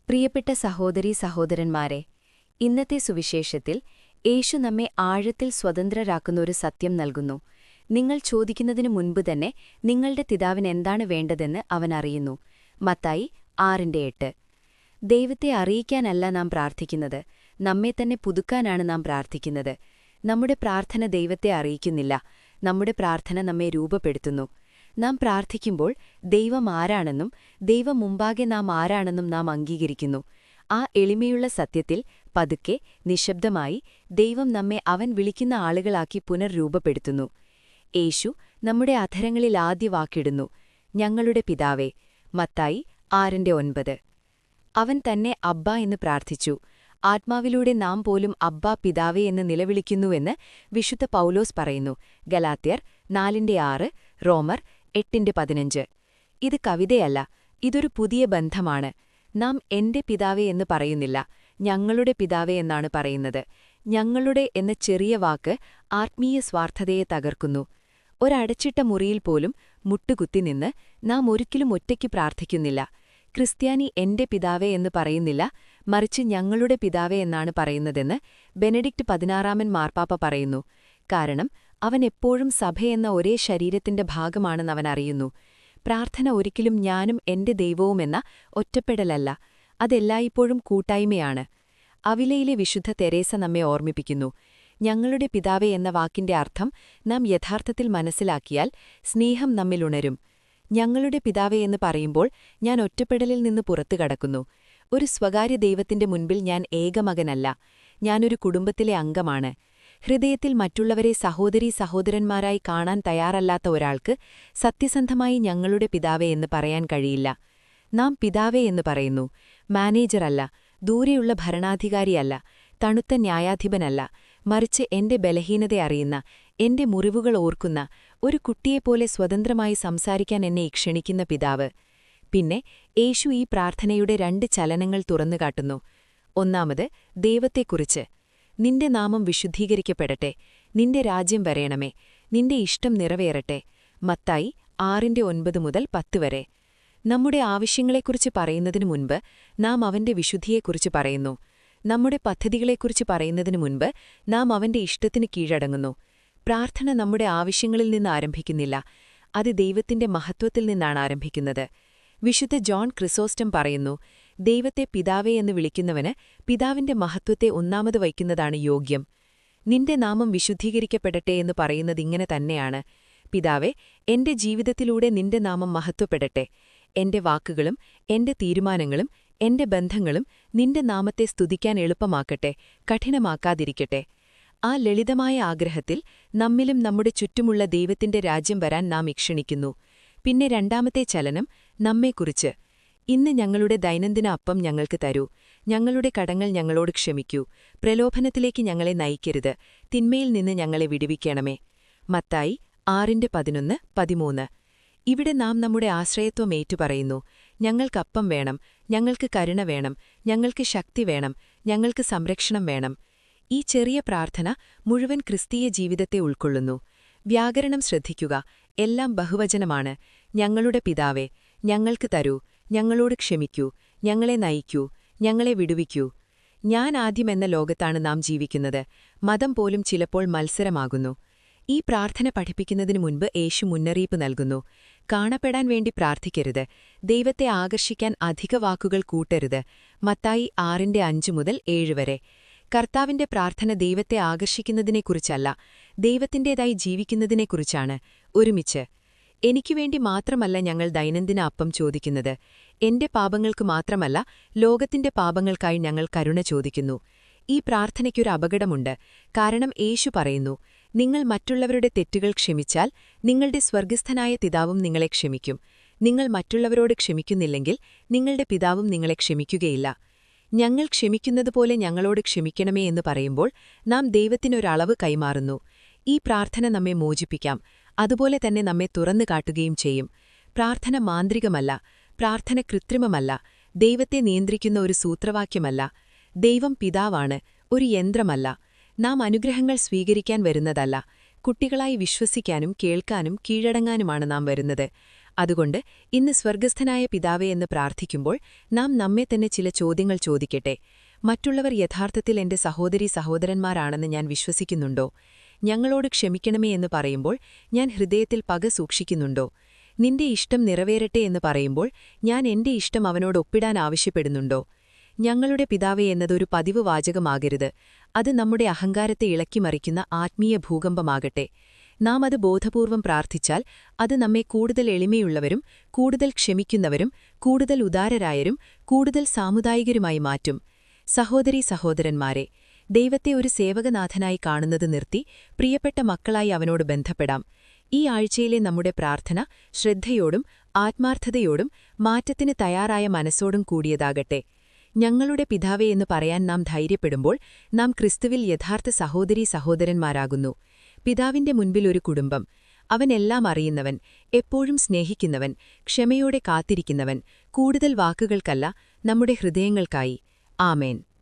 പ്രിയപ്പെട്ട സഹോദരീ സഹോദരന്മാരെ, ഇന്നത്തെ സുവിശേഷത്തിൽ യേശു നമ്മെ ആഴത്തിൽ സ്വതന്ത്രരാക്കുന്ന ഒരു സത്യം നൽകുന്നു. നിങ്ങൾ ചോദിക്കുന്നതിനു മുൻപ് തന്നെ നിങ്ങളുടെ പിതാവിന് എന്താണ് വേണ്ടതെന്ന് അവൻ അറിയുന്നു. മത്തായി 6:8. ദൈവത്തെ അറിയിക്കാനല്ല നാം പ്രാർത്ഥിക്കുന്നത്, നമ്മെ തന്നെ പുതുക്കാനാണ് നാം പ്രാർത്ഥിക്കുന്നത്. നമ്മുടെ പ്രാർത്ഥന ദൈവത്തെ അറിയിക്കുന്നില്ല, നമ്മുടെ പ്രാർത്ഥന നമ്മെ രൂപപ്പെടുത്തുന്നു. നാം പ്രാർത്ഥിക്കുമ്പോൾ ദൈവം ആരാണെന്നും ദൈവം മുമ്പാകെ നാം ആരാണെന്നും നാം അംഗീകരിക്കുന്നു. ആ എളിമയുള്ള സത്യത്തിൽ പതുക്കെ, നിശബ്ദമായി ദൈവം നമ്മെ അവൻ വിളിക്കുന്ന ആളുകളാക്കി പുനർരൂപപ്പെടുത്തുന്നു. യേശു നമ്മുടെ അധരങ്ങളിൽ ആദ്യ വാക്കിടുന്നു, ഞങ്ങളുടെ പിതാവേ. മത്തായി 6:9. അവൻ തന്നെ അബ്ബ എന്ന് പ്രാർത്ഥിച്ചു. ആത്മാവിലൂടെ നാം പോലും അബ്ബാ പിതാവേ എന്ന് നിലവിളിക്കുന്നുവെന്ന് വിശുദ്ധ പൗലോസ് പറയുന്നു. ഗലാത്യർ 4:6, റോമർ 8:15. ഇത് കവിതയല്ല, ഇതൊരു പുതിയ ബന്ധമാണ്. നാം എന്റെ പിതാവേ എന്ന് പറയുന്നില്ല, ഞങ്ങളുടെ പിതാവേ എന്നാണ് പറയുന്നത്. ഞങ്ങളുടെ എന്ന ചെറിയ വാക്ക് ആത്മീയ സ്വാർത്ഥതയെ തകർക്കുന്നു. ഒരടച്ചിട്ട മുറിയിൽ പോലും മുട്ടുകുത്തി നിന്ന് നാം ഒരിക്കലും ഒറ്റയ്ക്ക് പ്രാർത്ഥിക്കുന്നില്ല. ക്രിസ്ത്യാനി എന്റെ പിതാവേ എന്ന് പറയുന്നില്ല, മറിച്ച് ഞങ്ങളുടെ പിതാവേ എന്നാണ് പറയുന്നതെന്ന് ബെനഡിക്ട് 16 മാർപ്പാപ്പ പറയുന്നു. കാരണം അവൻ എപ്പോഴും സഭയെന്ന ഒരേ ശരീരത്തിന്റെ ഭാഗമാണെന്നവൻ അറിയുന്നു. പ്രാർത്ഥന ഒരിക്കലും ഞാനും എന്റെ ദൈവവുമെന്ന ഒറ്റപ്പെടലല്ല, അതെല്ലായ്പ്പോഴും കൂട്ടായ്മയാണ്. അവിലയിലെ വിശുദ്ധ തെരേസ നമ്മെ ഓർമ്മിപ്പിക്കുന്നു, ഞങ്ങളുടെ പിതാവേ എന്ന വാക്കിന്റെ അർത്ഥം നാം യഥാർത്ഥത്തിൽ മനസ്സിലാക്കിയാൽ സ്നേഹം നമ്മിലുണരും. ഞങ്ങളുടെ പിതാവേ എന്ന് പറയുമ്പോൾ ഞാൻ ഒറ്റപ്പെടലിൽ നിന്ന് പുറത്തു കടക്കുന്നു. ഒരു സ്വകാര്യ ദൈവത്തിന്റെ മുൻപിൽ ഞാൻ ഏകമകനല്ല, ഞാനൊരു കുടുംബത്തിലെ അംഗമാണ്. ഹൃദയത്തിൽ മറ്റുള്ളവരെ സഹോദരീ സഹോദരന്മാരായി കാണാൻ തയ്യാറല്ലാത്ത ഒരാൾക്ക് സത്യസന്ധമായി ഞങ്ങളുടെ പിതാവേ എന്ന് പറയാൻ കഴിയില്ല. നാം പിതാവേ എന്ന് പറയുന്നു, മാനേജറല്ല, ദൂരെയുള്ള ഭരണാധികാരിയല്ല, തണുത്ത ന്യായാധിപനല്ല, മറിച്ച് എന്റെ ബലഹീനത അറിയുന്ന, എന്റെ മുറിവുകൾ ഓർക്കുന്ന, ഒരു കുട്ടിയെപ്പോലെ സ്വതന്ത്രമായി സംസാരിക്കാൻ എന്നെ ക്ഷണിക്കുന്ന പിതാവ്. പിന്നെ യേശു ഈ പ്രാർത്ഥനയുടെ 2 ചലനങ്ങൾ തുറന്നുകാട്ടുന്നു. ഒന്നാമത്, ദൈവത്തെക്കുറിച്ച്. നിന്റെ നാമം വിശുദ്ധീകരിക്കപ്പെടട്ടെ, നിന്റെ രാജ്യം വരേണമേ, നിന്റെ ഇഷ്ടം നിറവേറട്ടെ. മത്തായി 6:9 മുതൽ 10 വരെ. നമ്മുടെ ആവശ്യങ്ങളെക്കുറിച്ച് പറയുന്നതിനു മുൻപ് നാം അവന്റെ വിശുദ്ധിയെക്കുറിച്ച് പറയുന്നു. നമ്മുടെ പദ്ധതികളെക്കുറിച്ച് പറയുന്നതിനു മുൻപ് നാം അവന്റെ ഇഷ്ടത്തിന് കീഴടങ്ങുന്നു. പ്രാർത്ഥന നമ്മുടെ ആവശ്യങ്ങളിൽ നിന്ന് ആരംഭിക്കുന്നില്ല, അത് ദൈവത്തിന്റെ മഹത്വത്തിൽ നിന്നാണ് ആരംഭിക്കുന്നത്. വിശുദ്ധ ജോൺ ക്രിസോസ്റ്റം പറയുന്നു, ദൈവത്തെ പിതാവേ എന്ന് വിളിക്കുന്നവന് പിതാവിന്റെ മഹത്വത്തെ ഒന്നാമത് വയ്ക്കുന്നതാണ് യോഗ്യം. നിന്റെ നാമം വിശുദ്ധീകരിക്കപ്പെടട്ടെ എന്ന് പറയുന്നതിങ്ങനെ തന്നെയാണ്. പിതാവേ, എന്റെ ജീവിതത്തിലൂടെ നിന്റെ നാമം മഹത്വപ്പെടട്ടെ. എന്റെ വാക്കുകളും എന്റെ തീരുമാനങ്ങളും എന്റെ ബന്ധങ്ങളും നിന്റെ നാമത്തെ സ്തുതിക്കാൻ എളുപ്പമാക്കട്ടെ, കഠിനമാക്കാതിരിക്കട്ടെ. ആ ലളിതമായ ആഗ്രഹത്തിൽ നമ്മിലും നമ്മുടെ ചുറ്റുമുള്ള ദൈവത്തിന്റെ രാജ്യം വരാൻ നാം ക്ഷണിക്കുന്നു. പിന്നെ രണ്ടാമത്തെ ചലനം നമ്മെക്കുറിച്ച്. ഇന്ന് ഞങ്ങളുടെ ദൈനംദിന അപ്പം ഞങ്ങൾക്ക് തരൂ, ഞങ്ങളുടെ കടങ്ങൾ ഞങ്ങളോട് ക്ഷമിക്കൂ, പ്രലോഭനത്തിലേക്ക് ഞങ്ങളെ നയിക്കരുത്, തിന്മയിൽ നിന്ന് ഞങ്ങളെ വിടുവിക്കണമേ. മത്തായി 6:11, 13. ഇവിടെ നാം നമ്മുടെ ആശ്രയത്വം ഏറ്റുപറയുന്നു. ഞങ്ങൾക്കപ്പം വേണം, ഞങ്ങൾക്ക് കരുണ വേണം, ഞങ്ങൾക്ക് ശക്തി വേണം, ഞങ്ങൾക്ക് സംരക്ഷണം വേണം. ഈ ചെറിയ പ്രാർത്ഥന മുഴുവൻ ക്രിസ്തീയ ജീവിതത്തെ ഉൾക്കൊള്ളുന്നു. വ്യാകരണം ശ്രദ്ധിക്കുക, എല്ലാം ബഹുവചനമാണ്. ഞങ്ങളുടെ പിതാവേ, ഞങ്ങൾക്ക് തരൂ, ഞങ്ങളോട് ക്ഷമിക്കൂ, ഞങ്ങളെ നയിക്കൂ, ഞങ്ങളെ വിടുവിക്കൂ. ഞാൻ ആദ്യമെന്ന ലോകത്താണ് നാം ജീവിക്കുന്നത്. മതം പോലും ചിലപ്പോൾ മത്സരമാകുന്നു. ഈ പ്രാർത്ഥന പഠിപ്പിക്കുന്നതിനു മുൻപ് യേശു മുന്നറിയിപ്പ് നൽകുന്നു. കാണപ്പെടാൻ വേണ്ടി പ്രാർത്ഥിക്കരുത്, ദൈവത്തെ ആകർഷിക്കാൻ അധിക വാക്കുകൾ കൂട്ടരുത്. മത്തായി 6:5 മുതൽ 7 വരെ. കർത്താവിന്റെ പ്രാർത്ഥന ദൈവത്തെ ആകർഷിക്കുന്നതിനെക്കുറിച്ചല്ല, ദൈവത്തിന്റേതായി ജീവിക്കുന്നതിനെക്കുറിച്ചാണ്. ഒരുമിച്ച്. എനിക്കുവേണ്ടി മാത്രമല്ല ഞങ്ങൾ ദൈനംദിന അപ്പം ചോദിക്കുന്നത്, എന്റെ പാപങ്ങൾക്ക് മാത്രമല്ല, ലോകത്തിന്റെ പാപങ്ങൾക്കായി ഞങ്ങൾ കരുണ ചോദിക്കുന്നു. ഈ പ്രാർത്ഥനയ്ക്കൊരു അപകടമുണ്ട്. കാരണം യേശു പറയുന്നു, നിങ്ങൾ മറ്റുള്ളവരുടെ തെറ്റുകൾ ക്ഷമിച്ചാൽ നിങ്ങളുടെ സ്വർഗസ്ഥനായ പിതാവും നിങ്ങളെ ക്ഷമിക്കും. നിങ്ങൾ മറ്റുള്ളവരോട് ക്ഷമിക്കുന്നില്ലെങ്കിൽ നിങ്ങളുടെ പിതാവും നിങ്ങളെ ക്ഷമിക്കുകയില്ല. ഞങ്ങൾ ക്ഷമിക്കുന്നതുപോലെ ഞങ്ങളോട് ക്ഷമിക്കണമേ എന്ന് പറയുമ്പോൾ നാം ദൈവത്തിനൊരളവ് കൈമാറുന്നു. ഈ പ്രാർത്ഥന നമ്മെ മോചിപ്പിക്കാം, അതുപോലെ തന്നെ നമ്മെ തുറന്നു കാട്ടുകയും ചെയ്യും. പ്രാർത്ഥന മാന്ത്രികമല്ല, പ്രാർത്ഥന കൃത്രിമമല്ല, ദൈവത്തെ നിയന്ത്രിക്കുന്ന ഒരു സൂത്രവാക്യമല്ല. ദൈവം പിതാവാണ്, ഒരു യന്ത്രമല്ല. നാം അനുഗ്രഹങ്ങൾ സ്വീകരിക്കാൻ വരുന്നതല്ല, കുട്ടികളായി വിശ്വസിക്കാനും കേൾക്കാനും കീഴടങ്ങാനുമാണ് നാം വരുന്നത്. അതുകൊണ്ട് ഇന്ന് സ്വർഗസ്ഥനായ പിതാവേ എന്ന് പ്രാർത്ഥിക്കുമ്പോൾ നാം നമ്മെ തന്നെ ചില ചോദ്യങ്ങൾ ചോദിക്കട്ടെ. മറ്റുള്ളവർ യഥാർത്ഥത്തിൽ എന്റെ സഹോദരീ സഹോദരന്മാരാണെന്ന് ഞാൻ വിശ്വസിക്കുന്നുണ്ടോ? ഞങ്ങളോട് ക്ഷമിക്കണമേ എന്ന് പറയുമ്പോൾ ഞാൻ ഹൃദയത്തിൽ പക സൂക്ഷിക്കുന്നുണ്ടോ? നിന്റെ ഇഷ്ടം നിറവേറട്ടെ എന്ന് പറയുമ്പോൾ ഞാൻ എന്റെ ഇഷ്ടം അവനോട് ഒപ്പിടാൻ ആവശ്യപ്പെടുന്നുണ്ടോ? ഞങ്ങളുടെ പിതാവേ എന്നതൊരു പതിവ് വാചകമാകരുത്. അത് നമ്മുടെ അഹങ്കാരത്തെ ഇളക്കിമറിക്കുന്ന ആത്മീയ ഭൂകമ്പമാകട്ടെ. നാം അത് ബോധപൂർവം പ്രാർത്ഥിച്ചാൽ അത് നമ്മെ കൂടുതൽ എളിമയുള്ളവരും കൂടുതൽ ക്ഷമിക്കുന്നവരും കൂടുതൽ ഉദാരരായരും കൂടുതൽ സാമുദായികരുമായി മാറ്റും. സഹോദരീ സഹോദരന്മാരെ, ദൈവത്തെ ഒരു സേവകനാഥനായി കാണുന്നത് നിർത്തി പ്രിയപ്പെട്ട മക്കളായി അവനോട് ബന്ധപ്പെടാം. ഈ ആഴ്ചയിലെ നമ്മുടെ പ്രാർത്ഥന ശ്രദ്ധയോടും ആത്മാർത്ഥതയോടും മാറ്റത്തിന് തയ്യാറായ മനസ്സോടും കൂടിയതാകട്ടെ. ഞങ്ങളുടെ പിതാവേ എന്ന് പറയാൻ നാം ധൈര്യപ്പെടുമ്പോൾ നാം ക്രിസ്തുവിൽ യഥാർത്ഥ സഹോദരീ സഹോദരന്മാരാകുന്നു. പിതാവിന്റെ മുൻപിൽ ഒരു കുടുംബം. അവൻ എല്ലാം അറിയുന്നവൻ, എപ്പോഴും സ്നേഹിക്കുന്നവൻ, ക്ഷമയോടെ കാത്തിരിക്കുന്നവൻ, കൂടുതൽ വാക്കുകൾക്കല്ല, നമ്മുടെ ഹൃദയങ്ങൾക്കായി. ആമേൻ.